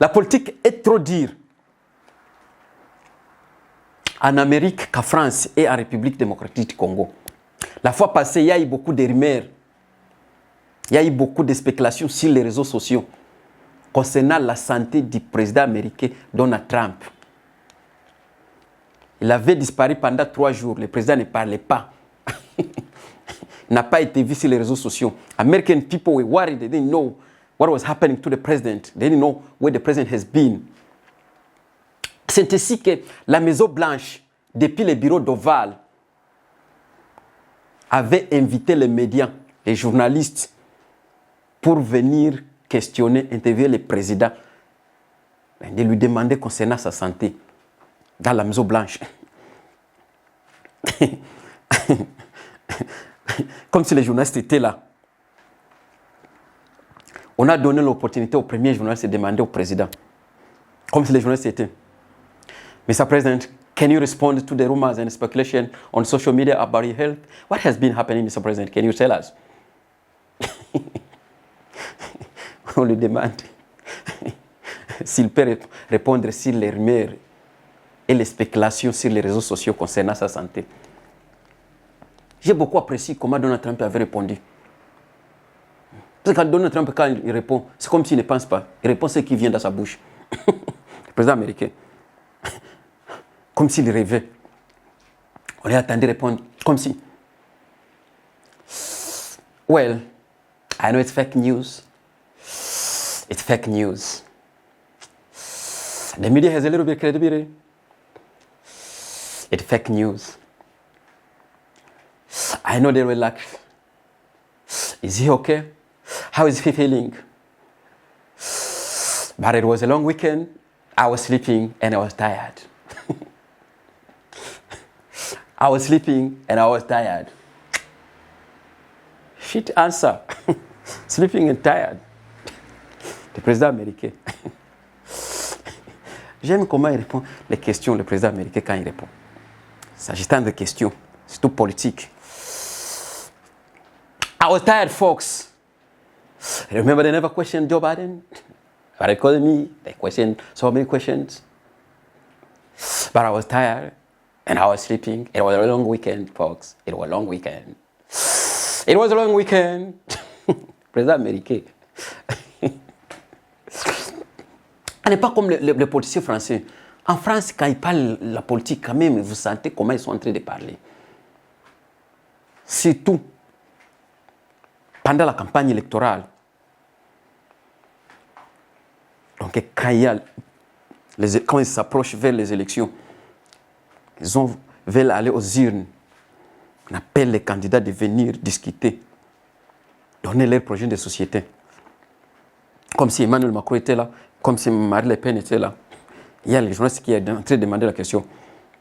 La politique est trop dure en Amérique qu'en France et en République démocratique du Congo. La fois passée, il y a eu beaucoup de rumeurs, il y a eu beaucoup de spéculations sur les réseaux sociaux concernant la santé du président américain Donald Trump. Il avait disparu pendant 3 jours. Le président ne parlait pas. Il n'a pas été vu sur les réseaux sociaux. American people were worried. They didn't know what was happening to the president. They didn't know where the president has been. C'est ainsi que la Maison Blanche, depuis le bureau d'Oval, avait invité les médias, les journalistes, pour venir questionner, interviewer le président, de lui demander concernant sa santé dans la Maison Blanche. Comme si les journalistes étaient là. On a donné l'opportunité au premier journaliste de demander au président. Comme si les journalistes étaient. Mr. President, can you respond to the rumors and speculation on social media about your health? What has been happening, Mr. President? Can you tell us? On lui demande s'il peut répondre sur les rumeurs et les spéculations sur les réseaux sociaux concernant sa santé. J'ai beaucoup apprécié comment Donald Trump avait répondu. Parce que quand Donald Trump, quand il répond, c'est comme s'il ne pense pas. Il répond ce qui vient dans sa bouche. Le président américain. Comme s'il rêvait. On lui attendait répondre comme si. Well, I know it's fake news. It's fake news. The media has a little bit of credibility. It's fake news. I know they relax. Is he okay? How is he feeling? But it was a long weekend. I was sleeping and I was tired. I was sleeping and I was tired. Shit answer. Sleeping and tired. Le président américain. J'aime comment il répond les questions, le président américain, quand il répond. S'agissant de questions, surtout politiques. I was tired, folks. Remember they never questioned Joe Biden? But they called me, they questioned so many questions. But I was tired and I was sleeping. It was a long weekend, folks. It was a long weekend. It was a long weekend. Président américain. On n'est pas comme les politiciens français. En France, quand ils parlent de la politique, quand même, vous sentez comment ils sont en train de parler. Surtout pendant la campagne électorale. Donc, quand ils s'approchent vers les élections, veulent aller aux urnes. On appelle les candidats de venir discuter, donner leur projet de société. Comme si Emmanuel Macron était là, comme si Marine Le Pen était là. Il y a les journalistes qui sont en train de demander la question.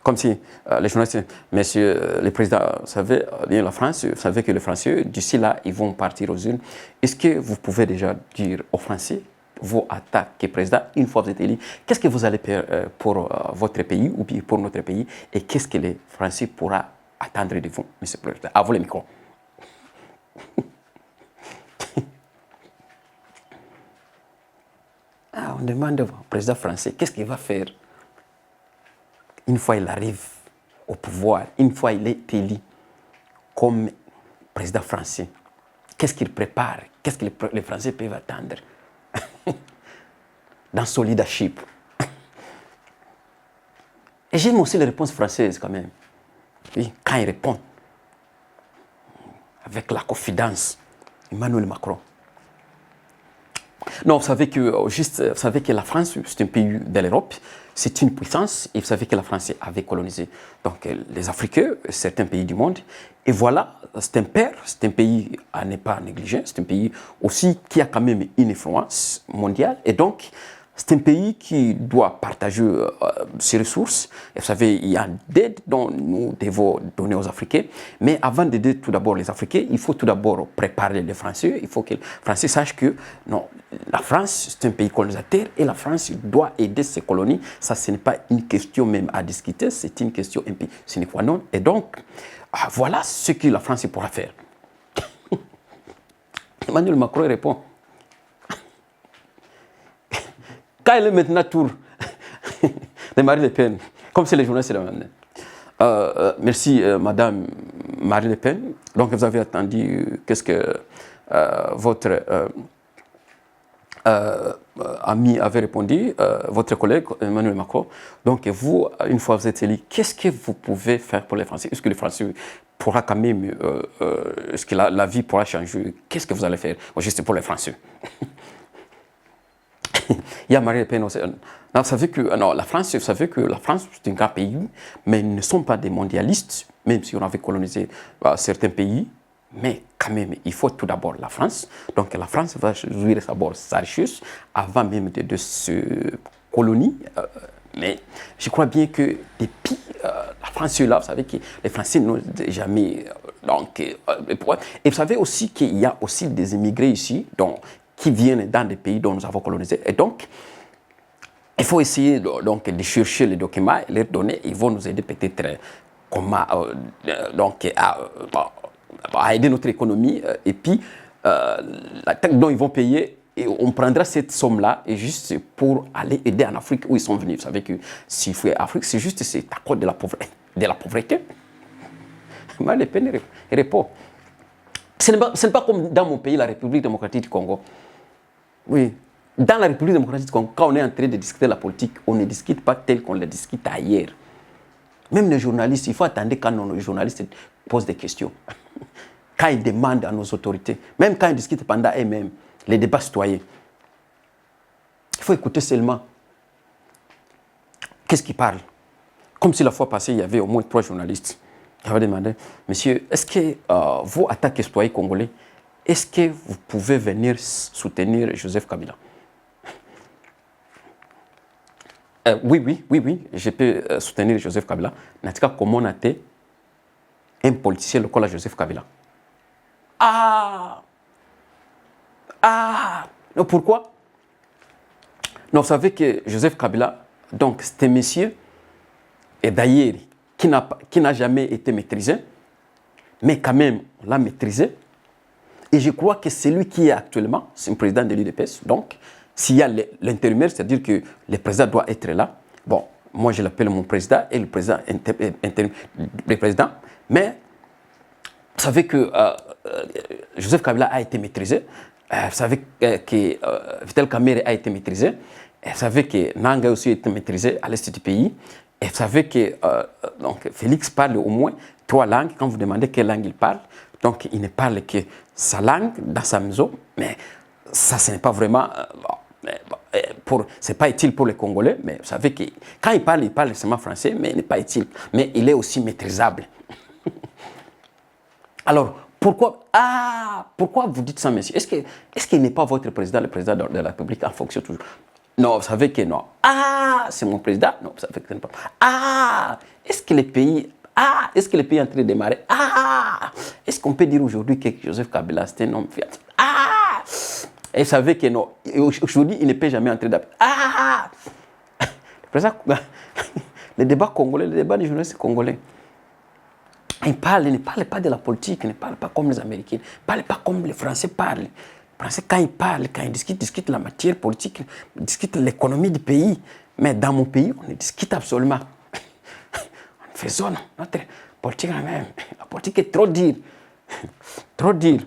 Comme si les journalistes, monsieur le président, vous savez, la France, vous savez que les Français, d'ici là, ils vont partir aux urnes. Est-ce que vous pouvez déjà dire aux Français, vos attaques, président, une fois vous êtes élu, qu'est-ce que vous allez faire pour votre pays ou bien pour notre pays et qu'est-ce que les Français pourront attendre de vous, monsieur le président? À vous le micro. On demande au président français qu'est-ce qu'il va faire une fois il arrive au pouvoir, une fois il est élu comme président français. Qu'est-ce qu'il prépare? Qu'est-ce que les Français peuvent attendre dans son leadership? Et j'aime aussi les réponses françaises quand même. Oui, quand il répond avec la confidence, Emmanuel Macron. Non, vous savez que la France, c'est un pays de l'Europe, c'est une puissance, et vous savez que la France avait colonisé donc, les Africains, certains pays du monde. Et voilà, c'est un père, c'est un pays à ne pas négliger, c'est un pays aussi qui a quand même une influence mondiale. Et donc, c'est un pays qui doit partager ses ressources. Et vous savez, il y a d'aide dont nous devons donner aux Africains. Mais avant d'aider tout d'abord les Africains, il faut tout d'abord préparer les Français. Il faut que les Français sachent que non, la France, c'est un pays colonisateur et la France doit aider ses colonies. Ça, ce n'est pas une question même à discuter, c'est une question sine qua non. Et donc, voilà ce que la France pourra faire. Emmanuel Macron répond. Quand elle est maintenant tour de Marine Le Pen, comme c'est les journalistes de merci, Madame Marine Le Pen. Donc, vous avez entendu qu'est-ce que votre ami avait répondu, votre collègue Emmanuel Macron. Donc, vous, une fois vous êtes élu, qu'est-ce que vous pouvez faire pour les Français? Est-ce que les Français pourra quand même, est-ce que la vie pourra changer? Qu'est-ce que vous allez faire juste pour les Français? Il y a Marine Le Pen aussi. Non, vous savez que, non, la France, vous savez que la France, c'est un grand pays, mais ils ne sont pas des mondialistes, même si on avait colonisé certains pays. Mais quand même, il faut tout d'abord la France. Donc la France va jouir d'abord sa richesse avant même de ce colonie. Mais je crois bien que depuis la France est là, vous savez que les Français n'ont jamais... et vous savez aussi qu'il y a aussi des immigrés ici qui viennent dans des pays dont nous avons colonisé. Et donc, il faut essayer de chercher les documents et les donner. Ils vont nous aider peut-être comment à aider notre économie. Et puis, la taxe dont ils vont payer, et on prendra cette somme-là et juste pour aller aider en Afrique où ils sont venus. Vous savez que s'il faut Afrique, c'est juste à cause de la pauvreté. Mais les peines répondent. Ce n'est pas comme dans mon pays, la République démocratique du Congo. Oui. Dans la République démocratique du Congo, quand on est en train de discuter la politique, on ne discute pas tel qu'on le discute ailleurs. Même les journalistes, il faut attendre quand nos journalistes posent des questions. Quand ils demandent à nos autorités, même quand ils discutent pendant eux-mêmes, les débats citoyens. Il faut écouter seulement. Qu'est-ce qu'ils parlent? Comme si la fois passée, il y avait au moins 3 journalistes qui avaient demandé, monsieur, est-ce que vous, en tant que citoyen congolais, est-ce que vous pouvez venir soutenir Joseph Kabila? Oui, je peux soutenir Joseph Kabila. En tout cas, comment on a été un politicien local à Joseph Kabila? Non, pourquoi? Non, vous savez que Joseph Kabila, donc c'était un monsieur, et d'ailleurs, qui n'a jamais été maîtrisé, mais quand même, on l'a maîtrisé. Et je crois que c'est lui qui est actuellement, c'est un président de l'UDPS, donc s'il y a l'intérimaire, c'est-à-dire que le président doit être là. Bon, moi je l'appelle mon président et le président le président. Mais vous savez que Joseph Kabila a été maîtrisé. Vous savez que Vital Kamerhe a été maîtrisé. Et vous savez que Nanga aussi a été maîtrisé à l'est du pays. Et vous savez que donc Félix parle au moins 3 langues. Quand vous demandez quelle langue il parle, donc il ne parle que sa langue dans sa maison. Mais ça, ce n'est pas vraiment... c'est pas utile pour les Congolais, mais vous savez que quand il parle seulement français, mais il n'est pas utile. Mais il est aussi maîtrisable. Alors, pourquoi vous dites ça, monsieur? Est-ce qu'il n'est pas votre président, le président de la République en fonction toujours? Non, vous savez que non. C'est mon président? Non, vous savez que ce n'est pas. Est-ce que le pays est en train de démarrer? Est-ce qu'on peut dire aujourd'hui que Joseph Kabila, c'est un homme fiable? Et vous savez que non. Aujourd'hui, il ne peut jamais entrer d'appeler. Le débat congolais, le débat des journalistes congolais. Il ne parle pas de la politique, il ne parle pas comme les Américains, il ne parle pas comme les Français parlent. Les Français, quand ils discutent la matière politique, ils discutent l'économie du pays. Mais dans mon pays, on ne discute absolument. On fait zone, notre politique, la politique est trop dure. Trop dure.